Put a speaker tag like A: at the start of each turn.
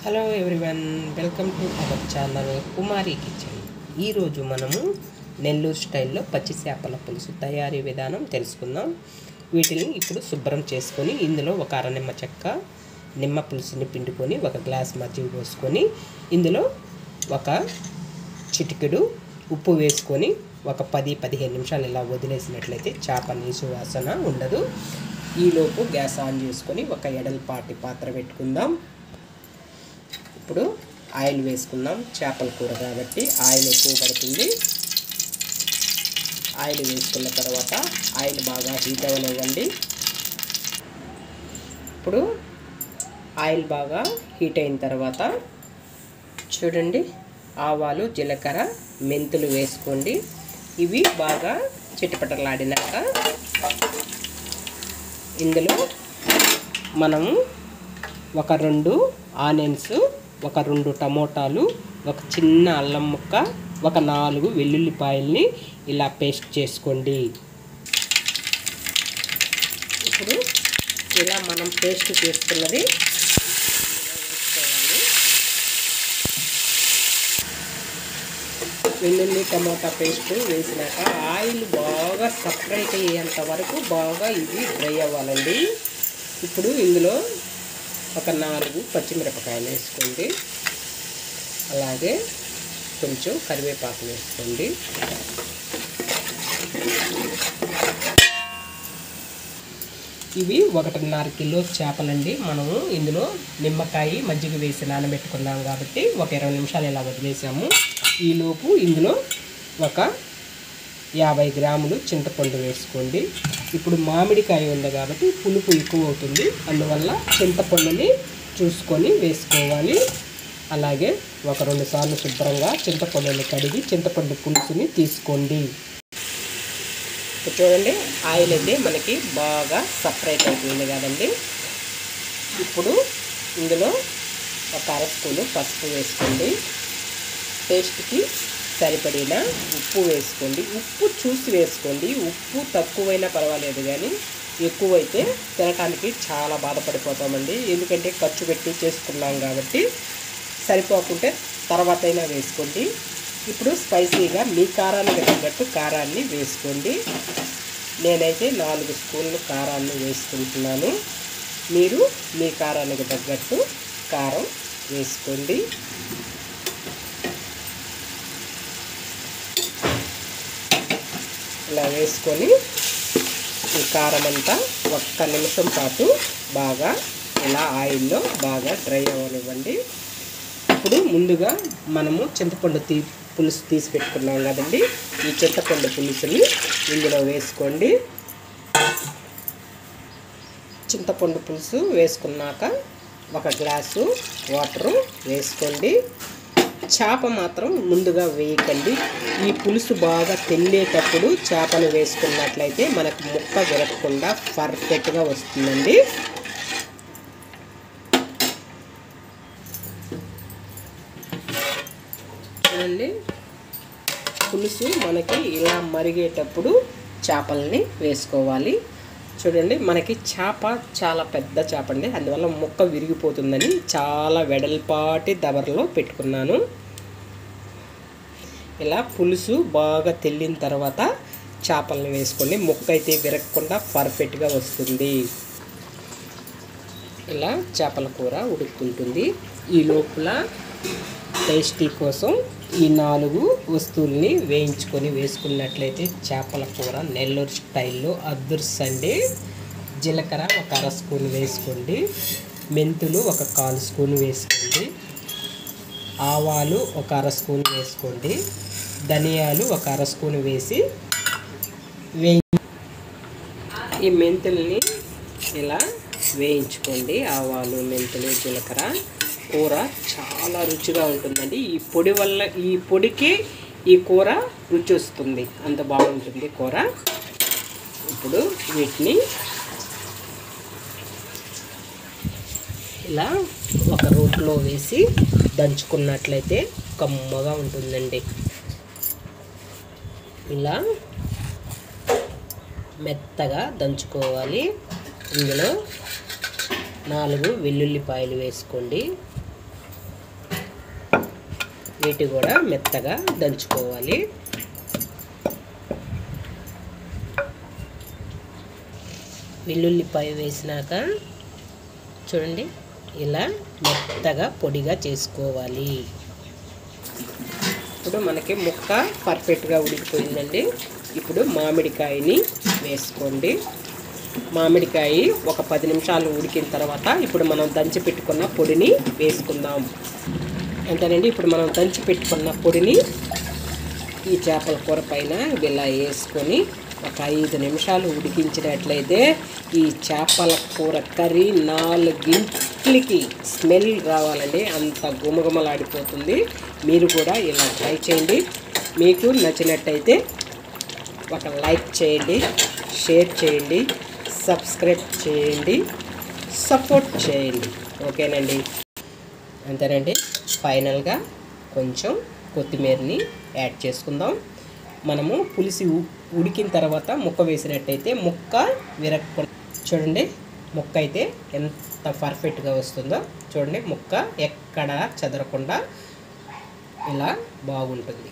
A: Hello everyone, welcome to our channel Kumari kitchen. ఈరోజు మనము నెల్లూరు స్టైల్లో పచ్చి చేపల పులుసు తయారీ విధానం తెలుసుకుందాం. వీటిని ఇప్పుడు శుభ్రం చేసుకొని ఇందులో ఒక అర నిమ్మ చెక్క నిమ్మ పులుసుని పిండుకొని ఒక గ్లాస్ మజ్జిగ పోసుకొని ఇందులో ఒక చిటికెడు ఉప్పు వేసుకొని ఒక 10-15 నిమిషాలు ఇలా వదిలేసినట్లయితే చేప నీసు వాసన ఉండదు. ఈలోపు గ్యాస్ ఆన్ చేసుకొని ఒక ఎడల్పాటి పాత్ర పెట్టుకుందాం. ఇప్పుడు ఆయిల్ వేసుకుందాం. చేపల కూర కాబట్టి ఆయిల్ ఎక్కువ పడుతుంది. ఆయిల్ వేసుకున్న తర్వాత ఆయిల్ బాగా హీట్ అవ్వనివ్వండి. ఇప్పుడు ఆయిల్ బాగా హీట్ అయిన తర్వాత చూడండి, ఆవాలు, జీలకర్ర, మెంతులు వేసుకోండి. ఇవి బాగా చిటపటలాడినాక ఇందులో మనము ఒక 2 ఆనియన్స్, ఒక 2 టమోటాలు, ఒక చిన్న అల్లం ముక్క, ఒక 4 వెల్లుల్లిపాయల్ని ఇలా పేస్ట్ చేసుకోండి. ఇప్పుడు ఇలా మనం పేస్ట్ చేసుకున్నది వేసుకోవాలి. వెల్లుల్లి టమోటా పేస్ట్ వేసినాక ఆయిల్ బాగా సపరేట్ అయ్యేంత వరకు బాగా ఇది డ్రై అవ్వాలండి. ఇప్పుడు ఇందులో ఒక 4 పచ్చిమిరపకాయలు వేసుకోండి. అలాగే కొంచెం కరివేపాకు వేసుకోండి. ఇవి 1.5 కిలో చేపలండి. మనము ఇందులో నిమ్మకాయ, మజ్జిగ వేసి నానబెట్టుకున్నాం కాబట్టి ఒక 20 నిమిషాలు ఇలా వదిలేసాము. ఈలోపు ఇందులో ఒక 50 గ్రాములు చింతపండు వేసుకోండి. ఇప్పుడు మామిడికాయ ఉంది కాబట్టి పులుపు ఎక్కువ అవుతుంది, అందువల్ల చింతపండుని చూసుకొని వేసుకోవాలి. అలాగే ఒక 2 సార్లు శుభ్రంగా చింతపండుని కడిగి చింతపండు పులుసుని తీసుకోండి. చూడండి, ఆయిల్ అయితే మనకి బాగా సపరేట్ అయిపోయింది కదండి. ఇప్పుడు ఇందులో ఒక అర స్పూను పసుపు వేసుకోండి. టేస్ట్కి సరిపడిన ఉప్పు వేసుకోండి. ఉప్పు చూసి వేసుకోండి. ఉప్పు తక్కువైనా పర్వాలేదు, కానీ ఎక్కువైతే తినడానికి చాలా బాధపడిపోతామండి. ఎందుకంటే ఖర్చు పెట్టి చేసుకున్నాం కాబట్టి. సరిపోకుంటే తర్వాత అయినా వేసుకోండి. ఇప్పుడు స్పైసీగా మీ కారానికి తగ్గట్టు కారాన్ని వేసుకోండి. నేనైతే 4 స్పూన్లు కారాన్ని వేసుకుంటున్నాను. మీరు మీ కారానికి తగ్గట్టు కారం వేసుకోండి. ఇలా వేసుకొని ఈ కారం అంతా 1 నిమిషం పాటు బాగా ఇలా ఆయిల్లో బాగా డ్రై అవ్వనివ్వండి. ఇప్పుడు ముందుగా మనము చింతపండు పులుసు తీసి పెట్టుకున్నాం కదండి. ఈ చింతపండు పులుసుని ఇందులో వేసుకోండి. చింతపండు పులుసు వేసుకున్నాక ఒక గ్లాసు వాటరు వేసుకోండి. చేప మాత్రం ముందుగా వేయకండి. ఈ పులుసు బాగా తెల్లేటప్పుడు చేపను వేసుకున్నట్లయితే మనకు ముక్క విరగకుండా పర్ఫెక్ట్గా వస్తుందండి. చూడండి, పులుసు మనకి ఇలా మరిగేటప్పుడు చేపల్ని వేసుకోవాలి. చూడండి, మనకి చేప చాలా పెద్ద చేప అండి, అందువల్ల ముక్క విరిగిపోతుందని చాలా వెడల్పాటి దబరలో పెట్టుకున్నాను. ఇలా పులుసు బాగా తెల్లిన తర్వాత చేపల్ని వేసుకోండి. ముక్క అయితే విరగకుండా పర్ఫెక్ట్గా వస్తుంది. ఇలా చేపల కూర ఉడుకుతుంటుంది. ఈ లోపల టేస్టీ కోసం ఈ 4 వస్తువుల్ని వేయించుకొని వేసుకున్నట్లయితే చేపల కూర నెల్లూరు స్టైల్లో అద్దుర్సండి. జీలకర్ర ఒక అర స్పూన్ వేసుకోండి. మెంతులు ఒక 1/4 స్పూన్ వేసుకోండి. ఆవాలు ఒక అర స్పూన్ వేసుకోండి. ధనియాలు ఒక అర స్పూన్ వేసి ఈ మెంతుల్ని ఇలా వేయించుకోండి. ఆవాలు, మెంతులు, జీలకర్ర కూర చాలా రుచిగా ఉంటుందండి. ఈ పొడి వల్ల, ఈ పొడికి ఈ కూర రుచి వస్తుంది, అంత బాగుంటుంది కూర. ఇప్పుడు వీటిని ఇలా ఒక రోట్లో వేసి దంచుకున్నట్లయితే కమ్మగా ఉంటుందండి. ఇలా మెత్తగా దంచుకోవాలి. ఇందులో 4 వెల్లుల్లిపాయలు వేసుకోండి. వీటి కూడా మెత్తగా దంచుకోవాలి. వెల్లుల్లిపాయ వేసినాక చూడండి ఇలా మెత్తగా పొడిగా చేసుకోవాలి. ఇప్పుడు మనకి ముక్క పర్ఫెక్ట్గా ఉడికిపోయిందండి. ఇప్పుడు మామిడికాయని వేసుకోండి. మామిడికాయ ఒక 10 నిమిషాలు ఉడికిన తర్వాత ఇప్పుడు మనం దంచి పెట్టుకున్న పొడిని వేసుకుందాం. అంతేనండి. ఇప్పుడు మనం దంచి పెట్టుకున్న పొడిని ఈ చేపల కూర పైన ఇలా వేసుకొని ఒక 5 నిమిషాలు ఉడికించినట్లయితే ఈ చేపల కూర కర్రీ 4 గంటలకి స్మెల్ రావాలండి. అంత గుమగుమలాడిపోతుంది. మీరు కూడా ఇలా ట్రై చేయండి. మీకు నచ్చినట్టయితే ఒక లైక్ చేయండి, షేర్ చేయండి, సబ్స్క్రైబ్ చేయండి, సపోర్ట్ చేయండి. ఓకేనండి. అంతేనండి. ఫైనల్గా కొంచెం కొత్తిమీరని యాడ్ చేసుకుందాం. మనము పులుసు ఉడికిన తర్వాత ముక్క వేసినట్టయితే ముక్క విరగకుండా చూడండి. ముక్క అయితే ఎంత పర్ఫెక్ట్గా వస్తుందో చూడండి. ముక్క ఎక్కడ చెదరకుండా ఇలా బాగుంటుంది.